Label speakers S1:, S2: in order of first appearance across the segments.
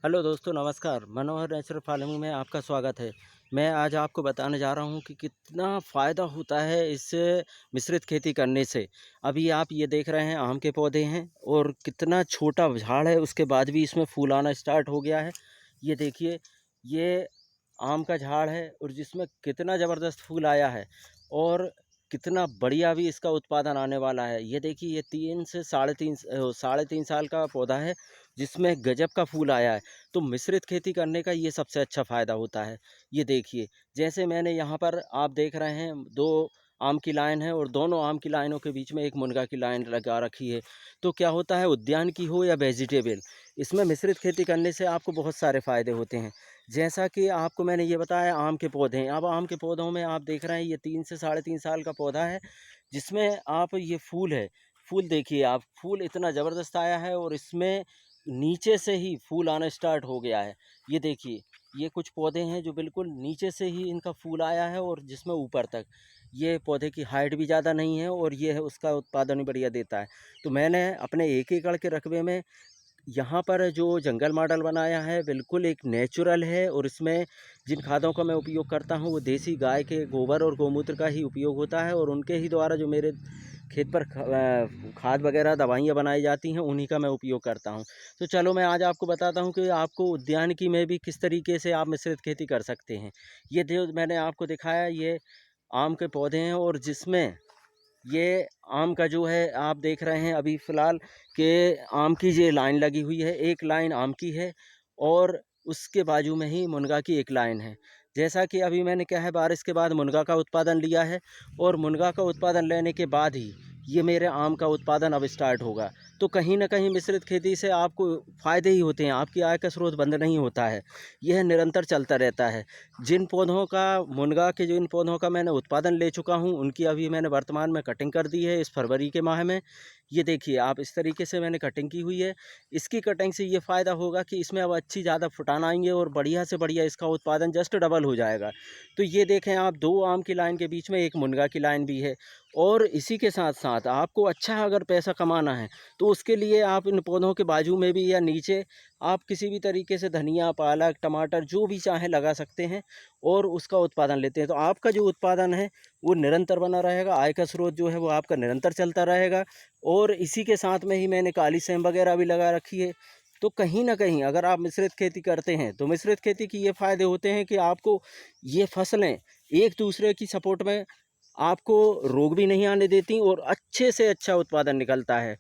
S1: Hello दोस्तों, नमस्कार। मनोहर natural farming में आपका स्वागत है। मैं आज आपको बताने जा रहा हूँ कि कितना फ़ायदा होता है इस मिश्रित खेती करने से। अभी आप ये देख रहे हैं आम के पौधे हैं और कितना छोटा झाड़ है, उसके बाद भी इसमें फूल आना स्टार्ट हो गया है। ये देखिए, ये आम का झाड़ है और जिसमें कितना ज़बरदस्त फूल आया है और कितना बढ़िया भी इसका उत्पादन आने वाला है। ये देखिए, ये 3 से साढ़े 3 साल का पौधा है जिसमें गजब का फूल आया है। तो मिश्रित खेती करने का ये सबसे अच्छा फ़ायदा होता है। ये देखिए, जैसे मैंने यहाँ पर आप देख रहे हैं 2 आम की लाइन है और दोनों आम की लाइनों के बीच में एक मुनगा की लाइन लगा रखी है। तो क्या होता है, उद्यान की हो या वेजिटेबल, इसमें मिश्रित खेती करने से आपको बहुत सारे फ़ायदे होते हैं। जैसा कि आपको मैंने ये बताया, आम के पौधे हैं। अब आम के पौधों में आप देख रहे हैं ये 3 से साढ़े 3 साल का पौधा है, जिसमें आप ये फूल है, फूल देखिए आप, फूल इतना ज़बरदस्त आया है और इसमें नीचे से ही फूल आना स्टार्ट हो गया है। ये देखिए, ये कुछ पौधे हैं जो बिल्कुल नीचे से ही इनका फूल आया है और जिसमें ऊपर तक। ये पौधे की हाइट भी ज़्यादा नहीं है और ये है उसका उत्पादन भी बढ़िया देता है। तो मैंने अपने 1 एकड़ के रकबे में यहाँ पर जो जंगल मॉडल बनाया है, बिल्कुल एक नेचुरल है और इसमें जिन खादों का मैं उपयोग करता हूँ वो देसी गाय के गोबर और गौमूत्र का ही उपयोग होता है और उनके ही द्वारा जो मेरे खेत पर खाद वगैरह दवाइयाँ बनाई जाती हैं, उन्हीं का मैं उपयोग करता हूँ। तो चलो मैं आज आपको बताता हूँ कि आपको उद्यानिकी में भी किस तरीके से आप मिश्रित खेती कर सकते हैं। ये जो मैंने आपको दिखाया, ये आम के पौधे हैं और जिसमें ये आम का जो है आप देख रहे हैं अभी फ़िलहाल कि आम की ये लाइन लगी हुई है, एक लाइन आम की है और उसके बाजू में ही मुनगा की एक लाइन है। जैसा कि अभी मैंने क्या है, बारिश के बाद मुनगा का उत्पादन लिया है और मुनगा का उत्पादन लेने के बाद ही ये मेरे आम का उत्पादन अब स्टार्ट होगा। तो कहीं न कहीं मिश्रित खेती से आपको फ़ायदे ही होते हैं, आपकी आय का स्रोत बंद नहीं होता है, यह निरंतर चलता रहता है। जिन पौधों का मुनगा के जिन पौधों का मैंने उत्पादन ले चुका हूँ, उनकी अभी मैंने वर्तमान में कटिंग कर दी है इस फरवरी के माह में। ये देखिए आप, इस तरीके से मैंने कटिंग की हुई है। इसकी कटिंग से ये फ़ायदा होगा कि इसमें अब अच्छी ज़्यादा फुटान आएँगे और बढ़िया से बढ़िया इसका उत्पादन जस्ट डबल हो जाएगा। तो ये देखें आप, 2 आम की लाइन के बीच में 1 मुनगा की लाइन भी है और इसी के साथ-साथ आपको अच्छा अगर पैसा कमाना है, तो उसके लिए आप इन पौधों के बाजू में भी या नीचे आप किसी भी तरीके से धनिया, पालक, टमाटर जो भी चाहें लगा सकते हैं और उसका उत्पादन लेते हैं। तो आपका जो उत्पादन है वो निरंतर बना रहेगा, आय का स्रोत जो है वो आपका निरंतर चलता रहेगा और इसी के साथ में ही मैंने काली सेम वगैरह भी लगा रखी है। तो कहीं न कहीं अगर आप मिश्रित खेती करते हैं, तो मिश्रित खेती के ये फ़ायदे होते हैं कि आपको ये फसलें एक-दूसरे की सपोर्ट में आपको रोग भी नहीं आने देती और अच्छे से अच्छा उत्पादन निकलता है।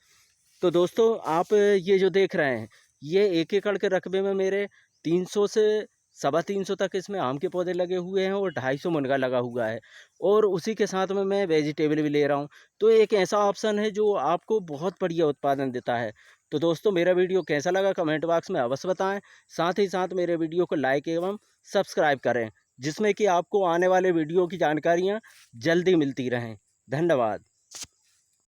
S1: तो दोस्तों, आप ये जो देख रहे हैं, ये 1 एकड़ के रकबे में मेरे 300 से सवा 300 तक इसमें आम के पौधे लगे हुए हैं और 250 मुनगा लगा हुआ है और उसी के साथ में मैं वेजिटेबल भी ले रहा हूँ। तो एक ऐसा ऑप्शन है जो आपको बहुत बढ़िया उत्पादन देता है। तो दोस्तों, मेरा वीडियो कैसा लगा कमेंट बॉक्स में अवश्य बताएँ। साथ ही साथ मेरे वीडियो को लाइक एवं सब्सक्राइब करें, जिसमें कि आपको आने वाले वीडियो की जानकारियाँ जल्दी मिलती रहें। धन्यवाद।